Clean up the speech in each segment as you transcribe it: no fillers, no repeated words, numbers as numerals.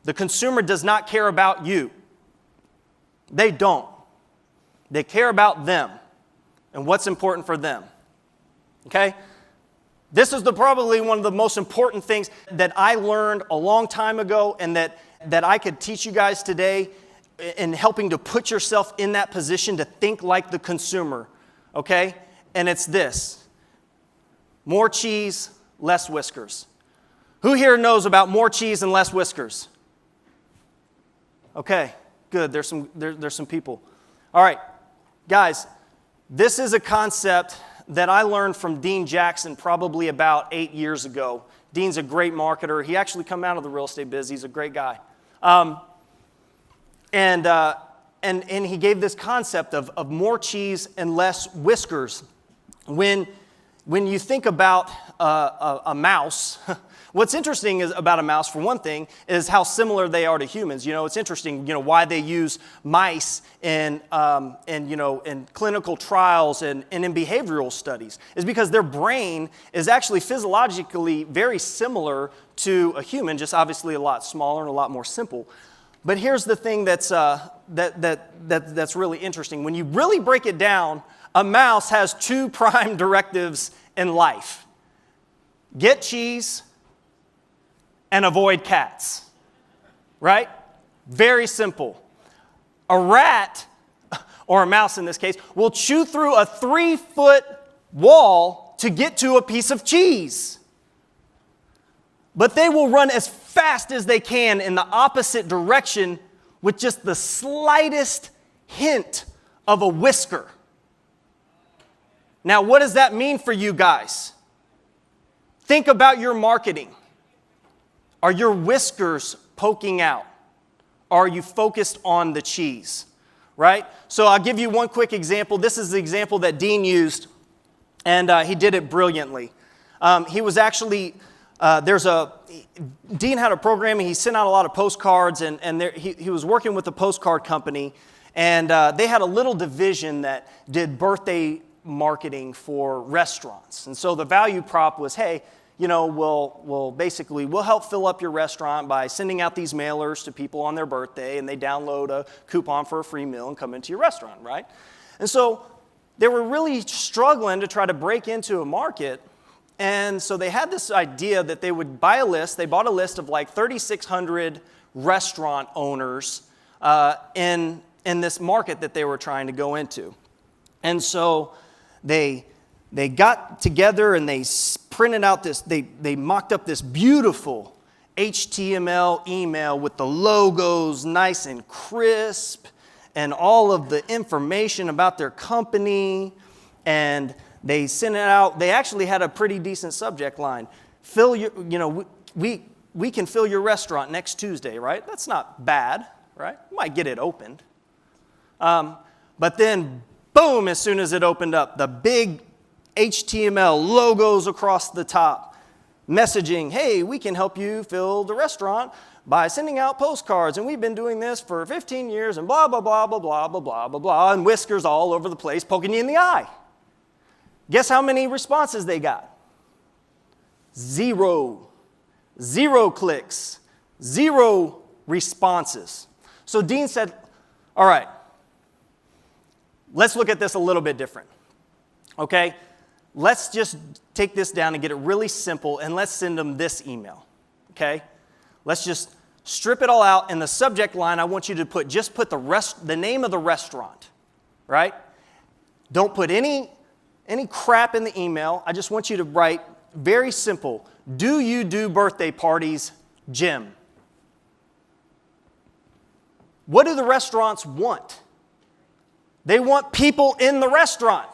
The consumer does not care about you. They don't. They care about them and what's important for them. Okay? This is probably one of the most important things that I learned a long time ago and that I could teach you guys today in helping to put yourself in that position to think like the consumer. Okay? And it's this. More cheese, less whiskers. Who here knows about more cheese and less whiskers? Okay, good. There's some people. All right, guys, this is a concept that I learned from Dean Jackson probably about 8 years ago. Dean's a great marketer. He actually come out of the real estate biz. He's a great guy. And he gave this concept of more cheese and less whiskers. When you think about a mouse, what's interesting about a mouse, for one thing, is how similar they are to humans. You know, it's interesting, why they use mice in clinical trials and in behavioral studies is because their brain is actually physiologically very similar to a human, just obviously a lot smaller and a lot more simple. But here's the thing that's really interesting. When you really break it down, a mouse has 2 prime directives in life. Get cheese and avoid cats, right? Very simple. A rat, or a mouse in this case, will chew through a 3-foot wall to get to a piece of cheese. But they will run as fast as they can in the opposite direction with just the slightest hint of a whisker. Now, what does that mean for you guys? Think about your marketing. Are your whiskers poking out? Are you focused on the cheese? Right? So I'll give you one quick example. This is the example that Dean used, and he did it brilliantly. He was actually, Dean had a program, and he sent out a lot of postcards, and he was working with a postcard company, and they had a little division that did birthday marketing for restaurants. And so the value prop was, hey, we'll help fill up your restaurant by sending out these mailers to people on their birthday, and they download a coupon for a free meal and come into your restaurant, right? And so they were really struggling to try to break into a market, and so they had this idea that they would buy a list. They bought a list of like 3,600 restaurant owners in this market that they were trying to go into. And so they got together and they printed out this, they mocked up this beautiful HTML email with the logos nice and crisp and all of the information about their company, and they sent it out. They actually had a pretty decent subject line. We can fill your restaurant next Tuesday, right? That's not bad, right? You might get it opened. But then, boom, as soon as it opened up, the big HTML logos across the top, messaging, hey, we can help you fill the restaurant by sending out postcards, and we've been doing this for 15 years, and blah, blah, blah, blah, blah, blah, blah, blah, blah, and whiskers all over the place poking you in the eye. Guess how many responses they got? 0. 0 clicks. 0 responses. So Dean said, all right, let's look at this a little bit different. Okay? Let's just take this down and get it really simple, and let's send them this email. Okay? Let's just strip it all out. In the subject line, I want you to put the name of the restaurant. Right? Don't put any crap in the email. I just want you to write very simple. Do you do birthday parties, Jim? What do the restaurants want? They want people in the restaurant.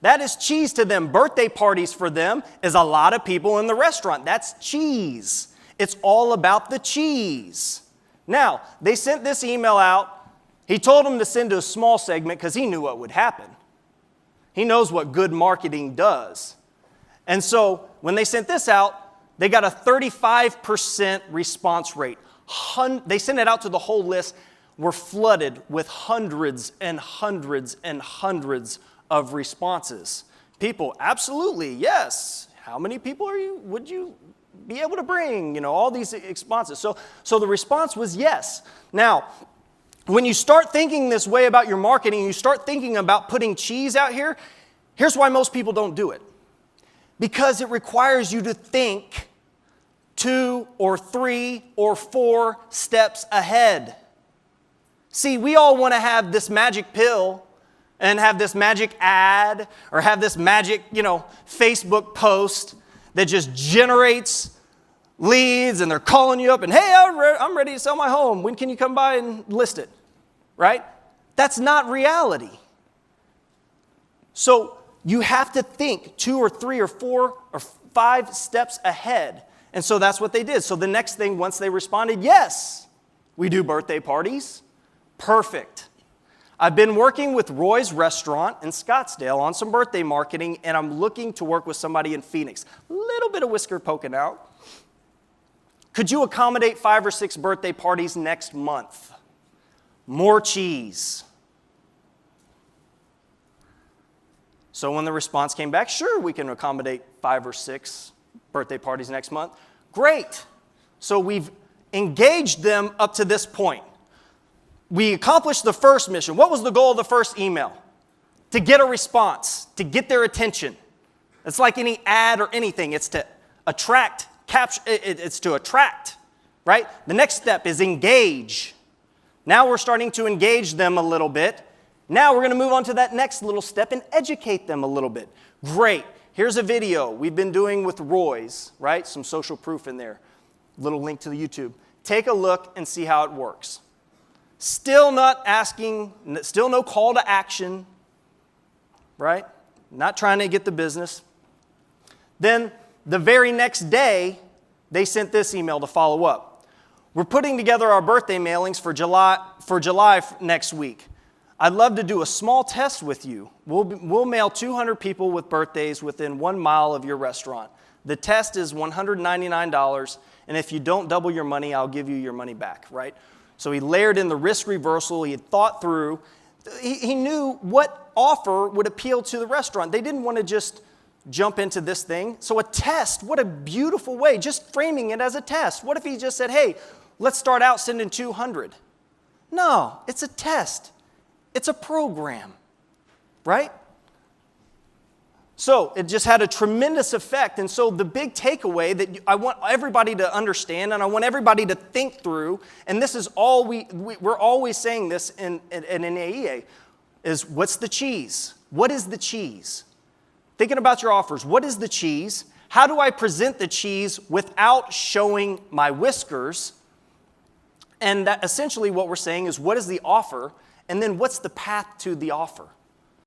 That is cheese to them. Birthday parties for them is a lot of people in the restaurant. That's cheese. It's all about the cheese. Now, they sent this email out. He told them to send to a small segment because he knew what would happen. He knows what good marketing does. And so when they sent this out, they got a 35% response rate. They sent it out to the whole list. We're flooded with hundreds and hundreds and hundreds of responses. People, absolutely, yes. How many people would you be able to bring, all these responses. So the response was yes. Now, when you start thinking this way about your marketing, you start thinking about putting cheese out here, here's why most people don't do it. Because it requires you to think 2 or 3 or 4 steps ahead. See, we all want to have this magic pill and have this magic ad or have this magic, Facebook post that just generates leads and they're calling you up and, hey, I'm ready to sell my home. When can you come by and list it? Right? That's not reality. So you have to think 2 or 3 or 4 or 5 steps ahead. And so that's what they did. So the next thing, once they responded, yes, we do birthday parties. Perfect. I've been working with Roy's Restaurant in Scottsdale on some birthday marketing, and I'm looking to work with somebody in Phoenix. A little bit of whisker poking out. Could you accommodate 5 or 6 birthday parties next month? More cheese. So when the response came back, sure, we can accommodate 5 or 6 birthday parties next month. Great. So we've engaged them up to this point. We accomplished the first mission. What was the goal of the first email? To get a response, to get their attention. It's like any ad or anything. It's to attract, it's to attract, right? The next step is engage. Now we're starting to engage them a little bit. Now we're going to move on to that next little step and educate them a little bit. Great. Here's a video we've been doing with Roy's, right? Some social proof in there. Little link to the YouTube. Take a look and see how it works. Still not asking, still no call to action, right? Not trying to get the business. Then the very next day, they sent this email to follow up. We're putting together our birthday mailings for July next week. I'd love to do a small test with you. We'll mail 200 people with birthdays within 1 mile of your restaurant. The test is $199, and if you don't double your money, I'll give you your money back, right? So he layered in the risk reversal. He had thought through. He knew what offer would appeal to the restaurant. They didn't want to just jump into this thing. So a test, what a beautiful way, just framing it as a test. What if he just said, hey, let's start out sending 200? No, it's a test. It's a program, right? So it just had a tremendous effect. And so the big takeaway that I want everybody to understand and I want everybody to think through, and this is all we're always saying this in AEA, is what's the cheese? What is the cheese? Thinking about your offers, what is the cheese? How do I present the cheese without showing my whiskers? And that essentially what we're saying is what is the offer? And then what's the path to the offer?